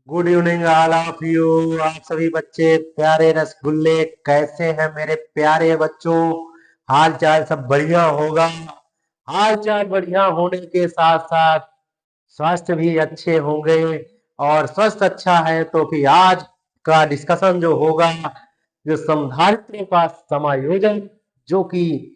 Good evening all of you. आप सभी बच्चे प्यारे रसगुल्ले, कैसे हैं मेरे प्यारे बच्चों? हाल चाल सब बढ़िया होगा। हाल चाल बढ़िया होने के साथ साथ स्वास्थ्य भी अच्छे होंगे। और स्वास्थ्य अच्छा है तो फिर आज का डिस्कशन जो होगा, जो संधारित्र का समायोजन, जो कि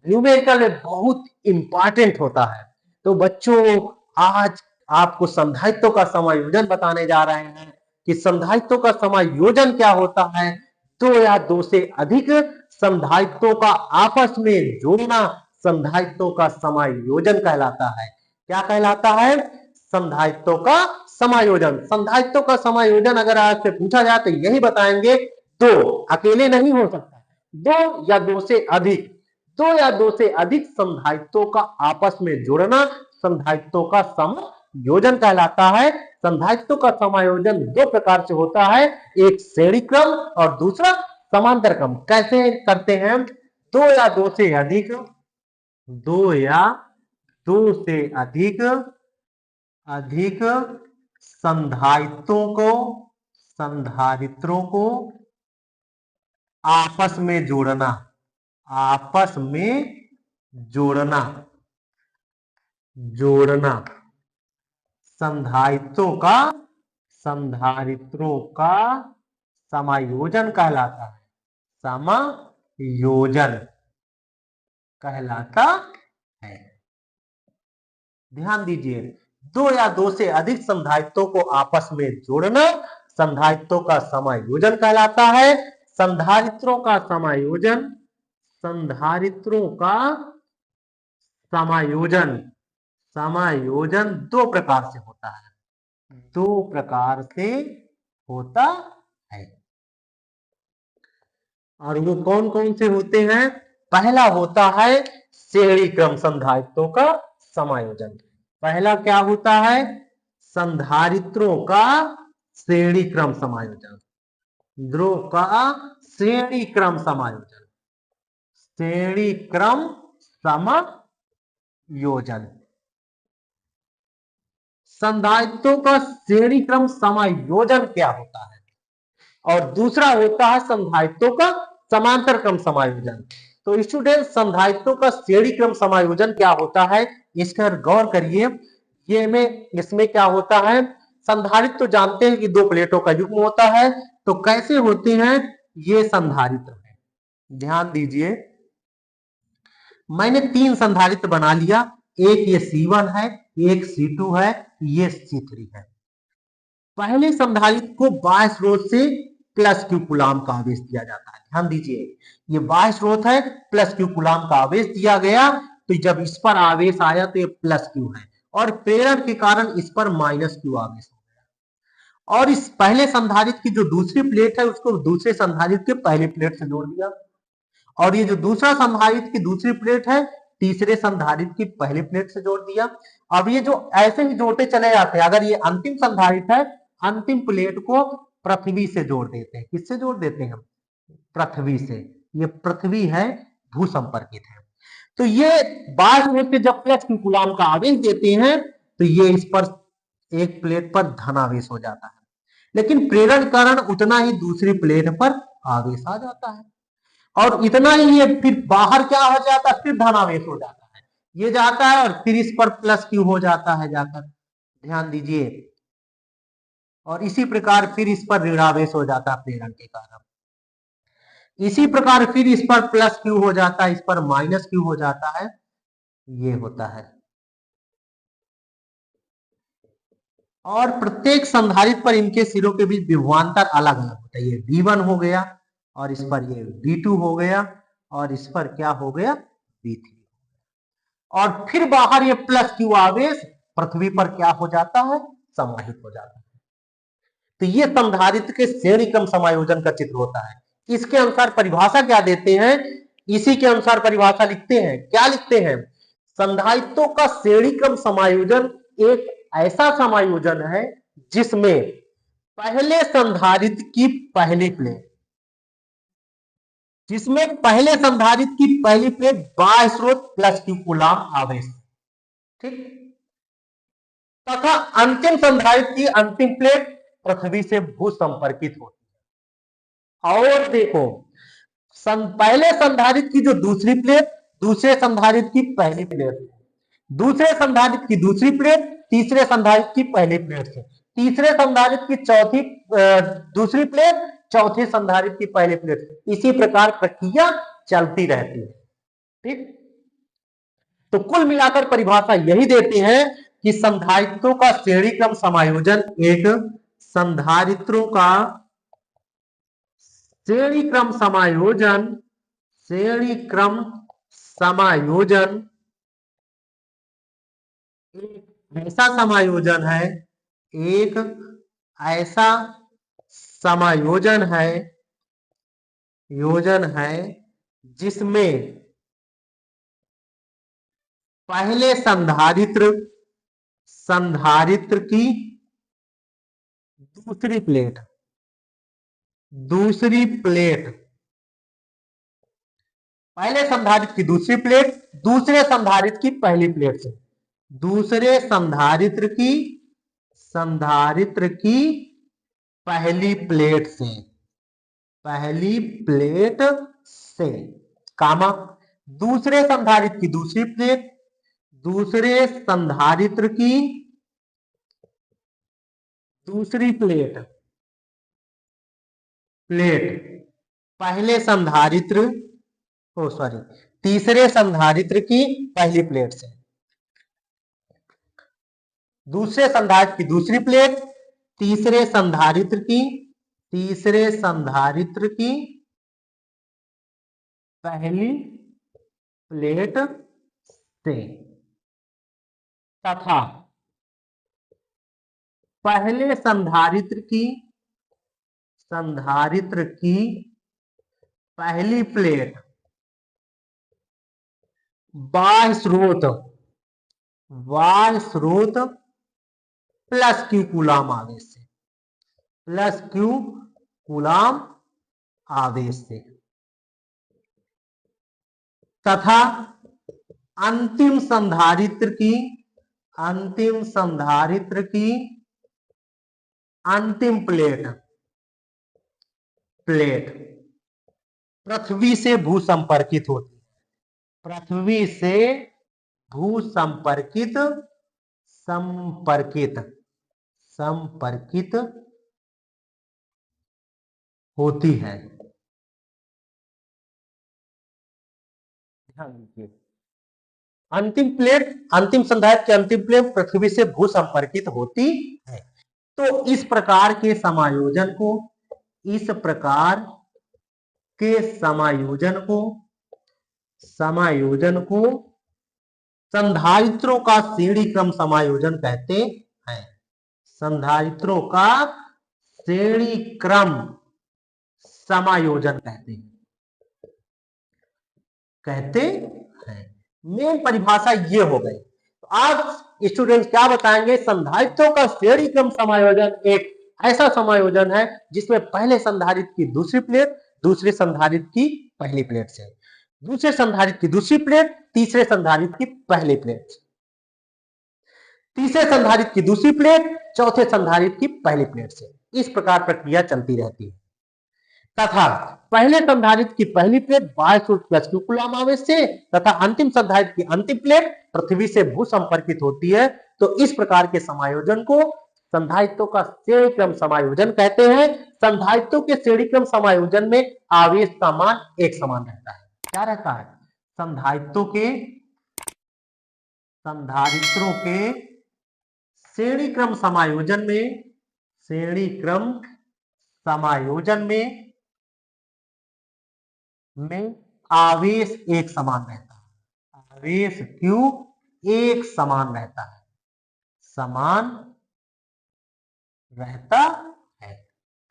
न्यूमेरिकल में बहुत इंपॉर्टेंट होता है। तो बच्चों, आज आपको संधारित्व का समायोजन बताने जा रहे हैं कि संधारित्व का समायोजन क्या होता है। दो या दो से अधिक संधारित्वों का आपस में जोड़ना संधारित्वों का समायोजन कहलाता है। क्या कहलाता है? संधारित्वों का समायोजन। संधारित्वों का समायोजन अगर आज से पूछा जाए तो यही बताएंगे, दो, अकेले नहीं हो सकता, दो या दो से अधिक संधारित्वों का आपस में जोड़ना संधारित्वों का समायोजन कहलाता है। संधारित्वों का समायोजन दो प्रकार से होता है, एक श्रेणी क्रम और दूसरा समांतर क्रम। कैसे करते हैं? दो या दो से अधिक दो या दो से अधिक संधारित्रों को आपस में जोड़ना, आपस में जोड़ना जोड़ना संधारित्रों का समायोजन कहलाता है। समायोजन कहलाता है। ध्यान दीजिए, दो या दो से अधिक संधारित्रों को आपस में जोड़ना संधारित्रों का समायोजन कहलाता है। संधारित्रों का समायोजन समायोजन दो प्रकार से होता है। और वो कौन कौन से होते हैं? पहला होता है श्रेणी क्रम संधारित्रों का समायोजन। पहला क्या होता है? संधारित्रों का श्रेणी क्रम समायोजन। ध्रुव का श्रेणी क्रम समायोजन। श्रेणी क्रम समायोजन। संधारित्रों का श्रेणी क्रम समायोजन क्या होता है? और दूसरा होता है संधारित्वों का समांतर क्रम समायोजन। तो स्टूडेंट, संधारित्वों का श्रेणी क्रम समायोजन क्या होता है, इस पर गौर करिए। इसमें क्या होता है? संधारित्व तो जानते हैं कि दो प्लेटों का युग्म होता है। तो कैसे होते हैं ये संधारित्व है? ध्यान दीजिए, मैंने तीन संधारित्व बना लिया। एक ये C1 है, एक C2 है, ये C3 है। पहले संधारित्र को बाह्य स्रोत से प्लस क्यू कूलाम का आवेश दिया जाता है। ध्यान दीजिए, ये बाह्य स्रोत है, प्लस क्यू कूलाम का आवेश दिया गया, तो जब इस पर आवेश आया तो ये प्लस क्यू है, और प्रेरण के कारण इस पर माइनस क्यू आवेश हो गया। और इस पहले संधारित्र की जो दूसरी प्लेट है उसको दूसरे संधारित्र के पहले प्लेट से जोड़ दिया, और ये जो दूसरा संधारित्र की दूसरी प्लेट है तीसरे संधारित्र की पहली प्लेट से जोड़ दिया। अब ये जो ऐसे ही जोड़ते चले जाते हैं, अगर ये अंतिम संधारित्र है, अंतिम प्लेट को पृथ्वी से जोड़ देते हैं। किससे जोड़ देते हैं? पृथ्वी से। ये पृथ्वी है, भू संपर्कित है। तो ये बाह्य स्रोत से जब प्लस क्यू कूलाम का आवेश देते हैं तो ये इस पर एक प्लेट पर धनावेश हो जाता है, लेकिन प्रेरण कारण उतना ही दूसरी प्लेट पर आवेश आ जाता है, और इतना ही ये फिर बाहर क्या हो जाता है, फिर धनावेश हो जाता है, ये जाता है और फिर इस पर प्लस क्यू हो जाता है जाकर। ध्यान दीजिए, और इसी प्रकार फिर इस पर ऋणावेश हो जाता है प्रेरण के कारण। इसी प्रकार फिर इस पर प्लस क्यू हो जाता है, इस पर माइनस क्यू हो जाता है, ये होता है। और प्रत्येक संधारित्र पर इनके सिरों के बीच विभवांतर अलग अलग होता है। ये V1 हो गया, और इस पर ये V2 हो गया, और इस पर क्या हो गया? V3। और फिर बाहर ये प्लस क्यू आवेश पृथ्वी पर क्या हो जाता है? समाहित हो जाता है। तो ये संधारित्र के श्रेणी क्रम समायोजन का चित्र होता है। इसके अनुसार परिभाषा क्या देते हैं? इसी के अनुसार परिभाषा लिखते हैं। क्या लिखते हैं? संधारित्रों का श्रेणी क्रम समायोजन एक ऐसा समायोजन है जिसमें पहले संधारित्र की पहली प्लेट बाह्य स्रोत प्लस क्यू कूलाम आवेश, ठीक, तथा अंतिम संधारित्र की अंतिम प्लेट पृथ्वी से भू संपर्कित होती है। और देखो, पहले संधारित्र की जो दूसरी प्लेट दूसरे संधारित्र की पहली प्लेट से, दूसरे संधारित्र की दूसरी प्लेट तीसरे संधारित्र की पहली प्लेट से, तीसरे संधारित्र की दूसरी प्लेट चौथे संधारित्र की पहली प्लेट से, इसी प्रकार प्रक्रिया चलती रहती है। ठीक, तो कुल मिलाकर परिभाषा यही देते हैं कि संधारित्रों का श्रेणी क्रम समायोजन एक संधारित्रों का श्रेणी क्रम समायोजन एक ऐसा समायोजन है, एक ऐसा समायोजन है जिसमें पहले संधारित्र की दूसरी प्लेट पहले संधारित्र की दूसरी प्लेट दूसरे संधारित्र की पहली प्लेट से, दूसरे संधारित्र की पहली प्लेट से कामा दूसरे संधारित्र की दूसरी प्लेट दूसरे संधारित्र की दूसरी प्लेट पहले संधारित्र तीसरे संधारित्र की पहली प्लेट से, दूसरे संधारित्र की दूसरी प्लेट तीसरे संधारित्र की पहली प्लेट से, तथा पहले संधारित्र की पहली प्लेट बाह्य स्रोत प्लस क्यू कूलाम आवेश से तथा अंतिम संधारित्र की अंतिम प्लेट पृथ्वी से भू संपर्कित होती है, पृथ्वी से भू संपर्कित होती है। ध्यान दीजिए, अंतिम संधारित्र की अंतिम प्लेट पृथ्वी से भू संपर्कित होती है। तो इस प्रकार के समायोजन को संधारित्रों का श्रेणी क्रम समायोजन कहते हैं। संधारित्रों का श्रेणी क्रम समायोजन कहते हैं। मेन परिभाषा ये हो गई। तो आज स्टूडेंट क्या बताएंगे? संधारित्रों का श्रेणी क्रम समायोजन एक ऐसा समायोजन है जिसमें पहले संधारित्र की दूसरी प्लेट दूसरे संधारित्र की पहली प्लेट से, दूसरे संधारित्र की दूसरी प्लेट तीसरे संधारित्र की पहली प्लेट से, तीसरे संधारित्र की दूसरी प्लेट चौथे संधारित्र की पहली प्लेट से, इस प्रकार प्रक्रिया चलती रहती है। तथा पहले संधारित्र की पहली प्लेट बाह्य स्रोत प्लस क्यू कूलाम आवेश से तथा अंतिम संधारित्र की अंतिम प्लेट पृथ्वी से भू संपर्कित होती है। तो इस प्रकार के समायोजन को संधारित्रों का श्रेणी क्रम समायोजन कहते हैं। संधारित्रों के श्रेणी क्रम समायोजन में आवेश का मान एक समान रहता है। क्या रहता है? संधारित्रों के श्रेणी क्रम समायोजन में आवेश एक समान रहता है। आवेश क्यू एक समान रहता है,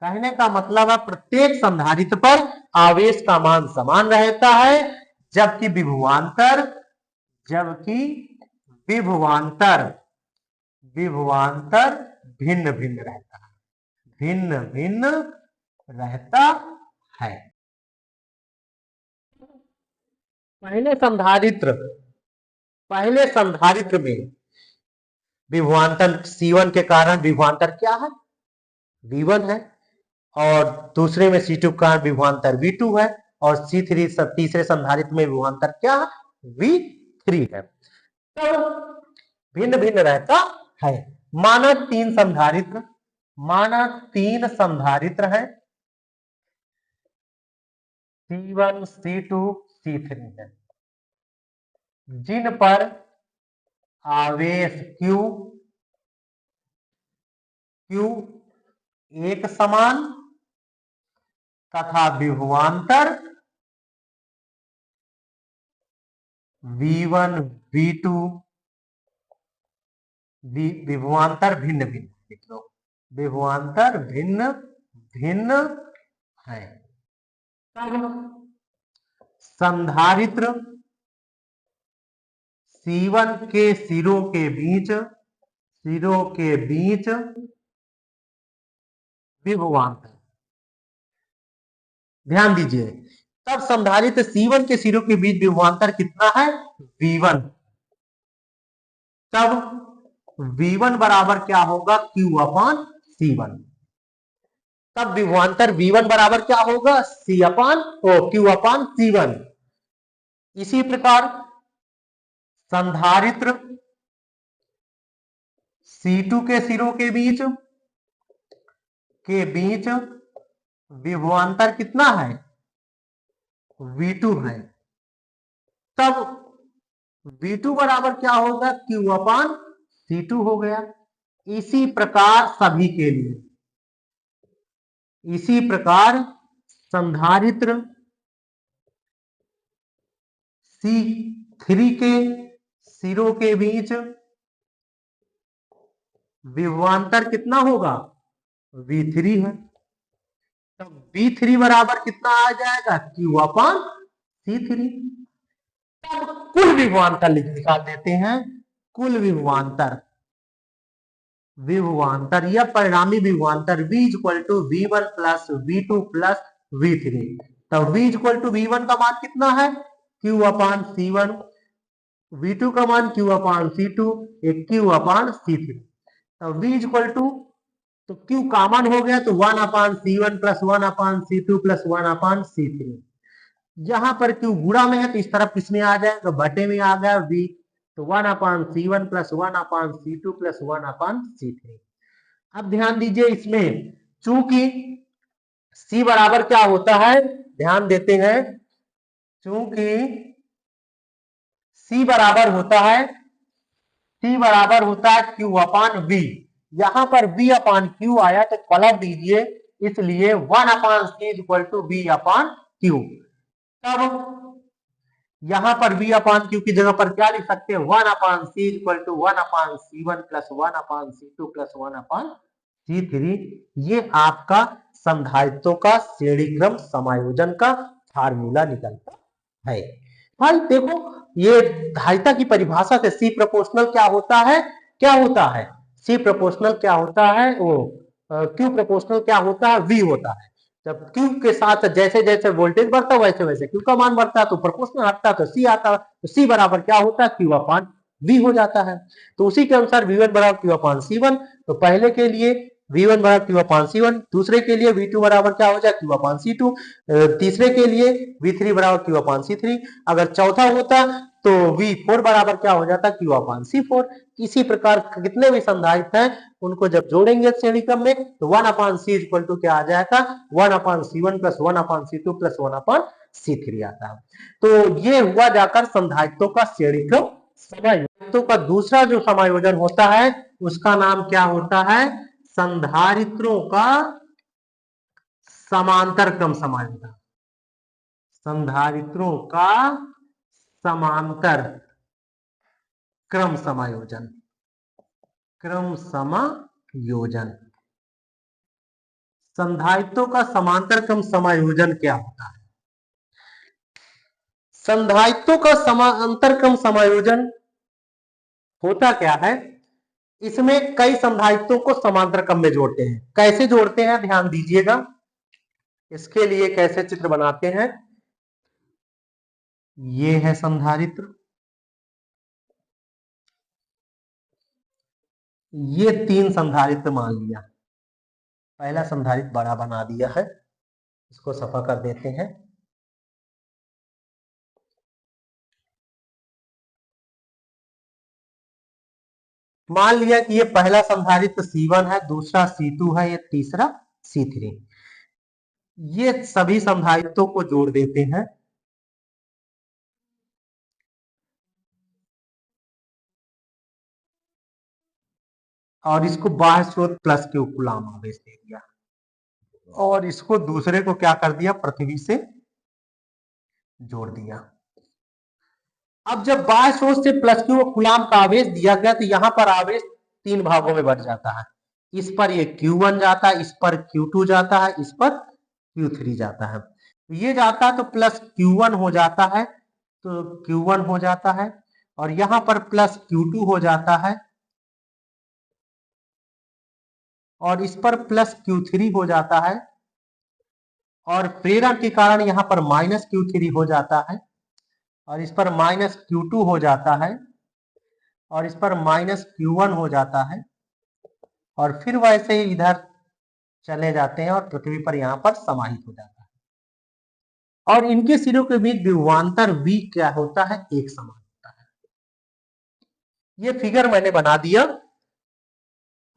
कहने का मतलब है प्रत्येक संधारित्र पर आवेश का मान समान रहता है, जबकि विभवांतर भिन्न भिन्न रहता है। पहले संधारित्र में विभवांतर C1 के कारण विभवांतर क्या है? V1 है, और दूसरे में C2 का विभवांतर V2 है, और C3 तीसरे संधारित्र में विभवांतर क्या है? V3 है। तो भिन्न भिन्न रहता है। माना तीन संधारित्र है, C1 C2 C3 है, जिन पर आवेश Q एक समान तथा विभवांतर V1 V2 विभवांतर भिन्न भिन्न, लिख लो, विभवांतर भिन्न भिन्न है। तब संधारित्र C1 के सिरों के बीच विभवांतर, ध्यान दीजिए, तब संधारित्र C1 के सिरों के बीच विभवांतर कितना है? V1। तब V1 बराबर क्या होगा? Q अपान C1। तब विभवांतर V1 बराबर क्या होगा? Q अपान C1। इसी प्रकार संधारित्र C2 के सिरों के बीच विभवांतर कितना है? V2 है। तब V2 बराबर क्या होगा? Q अपान C2 हो गया। इसी प्रकार सभी के लिए, इसी प्रकार संधारित्र C3 के सिरों के बीच विभवांतर कितना होगा? V3 है। तब V3 बराबर कितना आ जाएगा? Q अपान C3। तब कुल विभवांतर निकाल देते हैं। कुल विभवांतर या परिणामी विभवांतर V equal to V1 plus V2 plus V3। तब V इक्वल टू V1 का मान कितना है? Q अपान C1, V2 का मान Q अपान C2, एक Q अपान C3। तब V इक्वल टू, तो Q कॉमन हो गया तो 1 upon C1 plus 1 upon C2 plus 1 upon C3। यहां पर Q गुणा में है तो इस तरफ किसमें आ जाएगा? बटे में आ गया V, तो 1 upon C1 plus 1 upon C2 plus 1 upon C3। अब ध्यान दीजिए, इसमें चूंकि C बराबर क्या होता है, ध्यान देते हैं, चूंकि C बराबर होता है Q अपान V। यहां पर V अपान Q आया तो पलट दीजिए, इसलिए 1 upon C equal to V upon Q। तब यहां पर V अपान Q की जगह पर क्या लिख सकते हैं? 1 upon C equal to 1 upon C1 plus 1 upon C2 plus 1 upon C3। ये आपका संधारित्रों का श्रेणी क्रम समायोजन का फार्मूला निकलता है। भाई देखो, ये धारिता की परिभाषा से C प्रोपोर्शनल क्या होता है? C प्रोपोर्शनल क्या होता है? Q प्रोपोर्शनल क्या होता है? V होता है। जब Q के साथ जैसे जैसे वोल्टेज बढ़ता है वैसे वैसे Q का मान बढ़ता है, तो प्रोपोर्शनल हटता है तो C आता है, तो C बराबर क्या होता है? Q अपान V हो जाता है। तो उसी के अनुसार V1 बराबर Q अपान C1। तो पहले के लिए V1 बराबर Q अपान C1, दूसरे के लिए V2 बराबर क्या हो जाए? Q अपान C2, तीसरे के लिए V3 बराबर Q अपान C3। अगर चौथा होता तो V4 बराबर क्या हो जाता? Q अपान C4। इसी प्रकार कितने भी संधारित्र हैं उनको जब जोड़ेंगे श्रेणी क्रम में तो 1 अपान C इक्वल टू क्या आ जाएगा? 1 upon C1 plus 1 upon C2 plus 1 upon C3 आता है। तो ये हुआ जाकर संधारित्रों का श्रेणी क्रम समायोजन का दूसरा जो समायोजन होता है उसका नाम क्या होता है? संधारित्रों का समांतर क्रम समायोजन। संधारित्रों का समांतर क्रम समायोजन। संधारित्रों का समांतर क्रम समायोजन क्या होता है? संधारित्रों का समांतर क्रम समायोजन होता क्या है? इसमें कई संधारित्रों को समांतर क्रम में जोड़ते हैं। कैसे जोड़ते हैं? ध्यान दीजिएगा, इसके लिए कैसे चित्र बनाते हैं। ये है संधारित्र, ये तीन संधारित्र मान लिया, पहला संधारित्र बड़ा बना दिया है, इसको सफा कर देते हैं। मान लिया कि ये पहला संधारित्र C1 है, दूसरा C2 है, ये तीसरा C3। ये सभी संधारित्रों को जोड़ देते हैं। और इसको बाह्य स्रोत प्लस Q कूलाम आवेश दे दिया, और इसको दूसरे को क्या कर दिया, पृथ्वी से जोड़ दिया। अब जब बाह्य स्रोत से प्लस Q कूलाम का आवेश दिया गया तो यहां पर आवेश तीन भागों में बढ़ जाता है। इस पर ये Q1 जाता है, इस पर Q2 जाता है, इस पर Q3 जाता है। ये जाता है तो प्लस Q1 हो जाता है, तो Q1 हो जाता है, और यहां पर प्लस Q2 हो जाता है, और इस पर प्लस Q3 हो जाता है, और प्रेरण के कारण यहां पर माइनस Q3 हो जाता है, और इस पर माइनस Q2 हो जाता है, और इस पर माइनस Q1 हो जाता है, और फिर वैसे ही इधर चले जाते हैं और पृथ्वी पर यहां पर समाहित हो जाता है। और इनके सिरों के बीच विभवांतर V क्या होता है, एक समान होता है। ये फिगर मैंने बना दिया।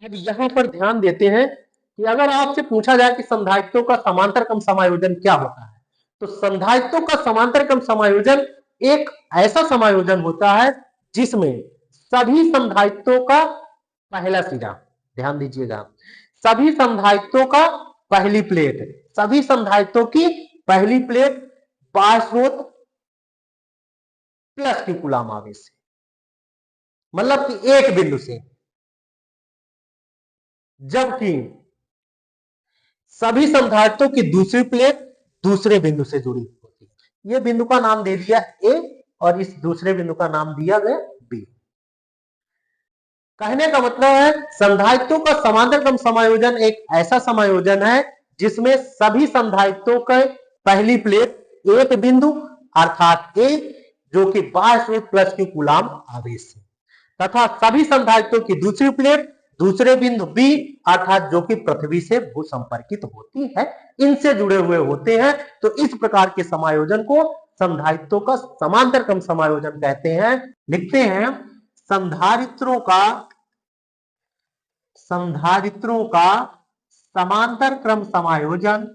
अब यहां पर ध्यान देते हैं कि अगर आपसे पूछा जाए कि संधारित्रों का समांतर क्रम समायोजन क्या होता है, तो संधारित्रों का समांतर क्रम समायोजन एक ऐसा समायोजन होता है जिसमें सभी संधारित्रों का पहला सिरा, ध्यान दीजिएगा, सभी संधारित्रों का पहली प्लेट, सभी संधारित्रों की पहली प्लेट बाह्य स्रोत प्लस Q कूलाम आवेश से, मतलब कि एक बिंदु से, जबकि सभी संधारित्रों की दूसरी प्लेट दूसरे बिंदु से जुड़ी होती है। ये बिंदु का नाम दे दिया A और इस दूसरे बिंदु का नाम दिया गया B। कहने का मतलब है संधारित्रों का समांतर क्रम समायोजन एक ऐसा समायोजन है जिसमें सभी संधारित्रों के पहली प्लेट एक बिंदु अर्थात A जो कि बाह्य स्रोत प्लस Q कूलाम आवेश है, तथा सभी संधारित्रों की दूसरी प्लेट दूसरे बिंदु B अर्थात जो कि पृथ्वी से भू संपर्कित होती है, इनसे जुड़े हुए होते हैं। तो इस प्रकार के समायोजन को संधारित्रों का समांतर क्रम समायोजन कहते हैं। लिखते हैं संधारित्रों का समांतर क्रम समायोजन,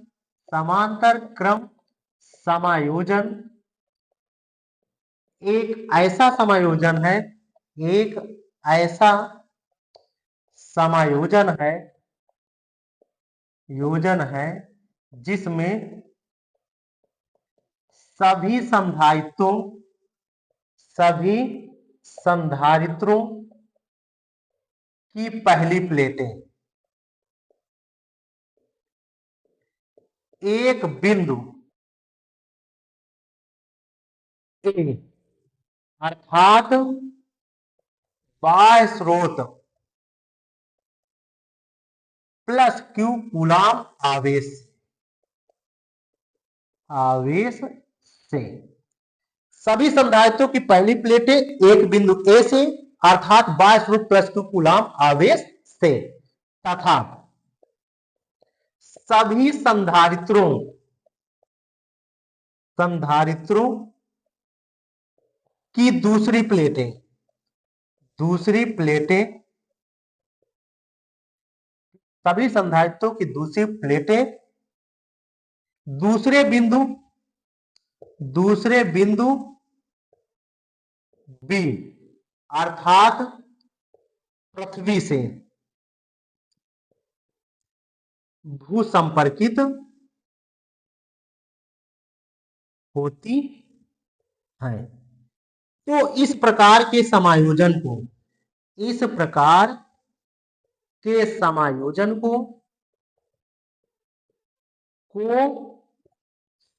समांतर क्रम समायोजन एक ऐसा समायोजन है, एक ऐसा समायोजन है, योजन है जिसमें सभी संधारित्रों की पहली प्लेटें एक बिंदु A अर्थात बाह्य स्रोत प्लस Q कूलाम आवेश से, सभी संधारित्रों की पहली प्लेटें एक बिंदु A से अर्थात बाह्य स्रोत प्लस Q कूलाम आवेश से, तथा सभी संधारित्रों की दूसरी प्लेटें सभी संधारित्रों की दूसरी प्लेटें दूसरे बिंदु B अर्थात पृथ्वी से भू संपर्कित होती है। तो इस प्रकार के समायोजन को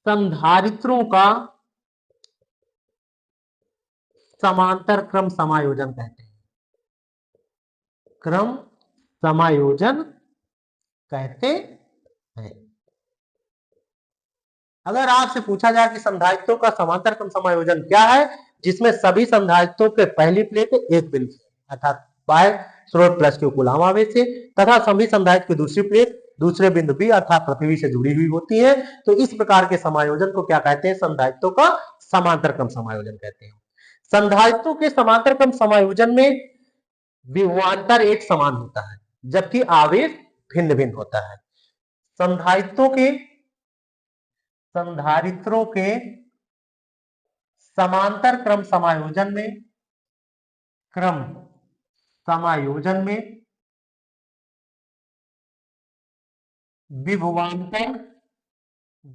संधारित्रों का समांतर क्रम समायोजन कहते हैं, क्रम समायोजन कहते हैं। अगर आपसे पूछा जाए कि संधारित्रों का समांतर क्रम समायोजन क्या है, जिसमें सभी संधारित्रों के पहली प्लेट एक बिंदु अर्थात बाह्य स्रोत प्लस Q कूलाम आवेश से, तथा सभी संधारित्र की दूसरी प्लेट दूसरे बिंदु बी अर्थात पृथ्वी से जुड़ी हुई होती है। तो इस प्रकार के समायोजन को क्या कहते हैं? संधारित्रों का समांतर क्रम समायोजन कहते हैं। संधारित्रों के समांतर क्रम समायोजन में विभवांतर एक समान होता है जबकि आवेश भिन्न भिन्न होता है। संधारित्रों के समांतर क्रम समायोजन में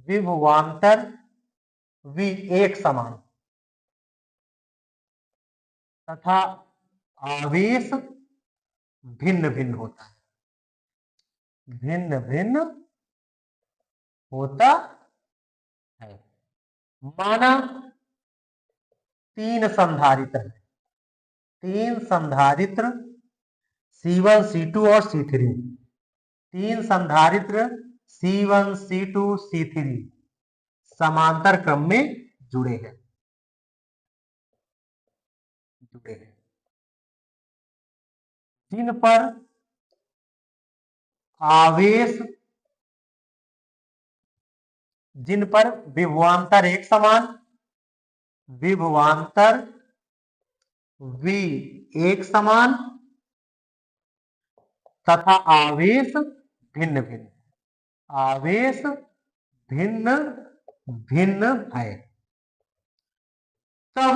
विभवांतर भी एक समान तथा आवेश भिन्न भिन्न होता है। भिन्न भिन्न होता है। माना तीन संधारित्र C1, C2 और C3, तीन संधारित्र C1, C2, C3 समांतर क्रम में जुड़े हैं। जिन पर विभवांतर एक समान, विभवांतर भी एक समान तथा आवेश भिन्न भिन्न है। तब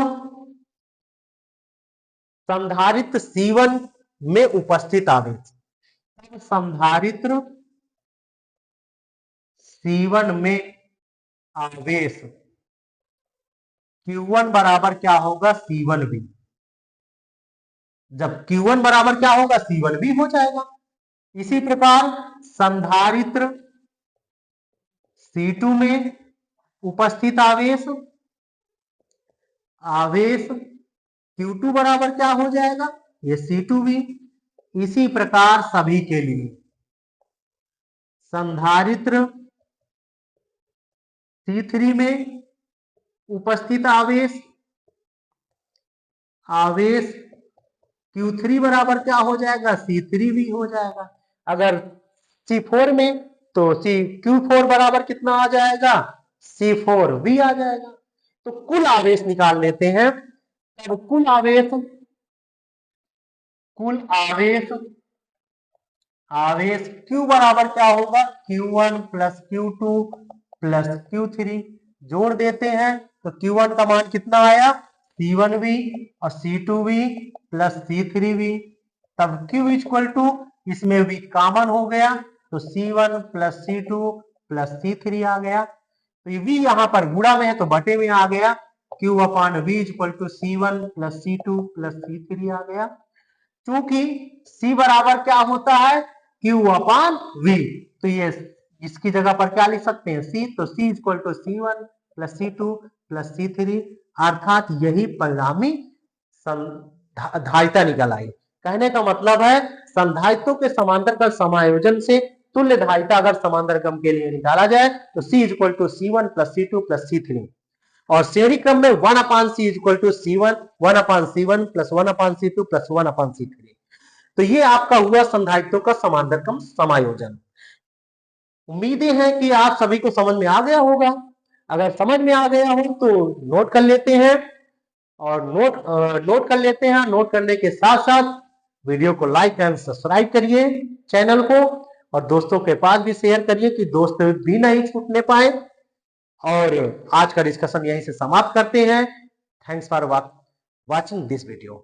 संधारित्र C1 में उपस्थित आवेश, संधारित्र C1 में आवेश Q1 बराबर क्या होगा? C1V। जब Q1 बराबर क्या होगा? C1V हो जाएगा। इसी प्रकार संधारित्र C2 में उपस्थित आवेश Q2 बराबर क्या हो जाएगा? ये C2V। इसी प्रकार सभी के लिए संधारित्र C3 में उपस्थित आवेश Q3 बराबर क्या हो जाएगा? C3V हो जाएगा। अगर C4 में तो Q4 बराबर कितना आ जाएगा? C4V आ जाएगा। तो कुल आवेश निकाल लेते हैं। तब कुल आवेश Q बराबर क्या होगा? Q1 plus Q2 plus Q3 जोड़ देते हैं तो Q1 का मान कितना आया? C1V और C2V प्लस C3V। तब Q इक्वल टू, इसमें V कॉमन हो गया तो C1 plus C2 plus C3 आ गया। तो ये V यहां पर गुणा में है तो बटे में आ गया। Q upon V equal to C1 plus C2 plus C3 आ गया। क्योंकि C बराबर क्या होता है? Q upon V। तो ये इसकी जगह पर क्या लिख सकते हैं? C। तो C equal to C1 plus C2 plus C3, अर्थात यही परिणामी धारिता निकल आई। कहने का मतलब है संधारित्रों के समांतर क्रम समायोजन से तुल्य धारिता अगर समांतर क्रम के लिए निकाला जाए तो C equal to C1 plus C2 plus C3, और श्रेणी क्रम में 1 upon C equal to C1 1 upon C1 plus 1 upon C2 plus 1 upon C3। तो ये आपका हुआ संधारित्रों का समांतर क्रम समायोजन। उम्मीदें हैं कि आप सभी को समझ में आ गया होगा। अगर समझ में आ गया हो तो नोट कर लेते हैं, और नोट करने के साथ साथ वीडियो को लाइक एंड सब्सक्राइब करिए चैनल को, और दोस्तों के पास भी शेयर करिए कि दोस्त भी नहीं छूटने पाए। और आज का डिस्कशन यहीं से समाप्त करते हैं। Thanks for watching this video.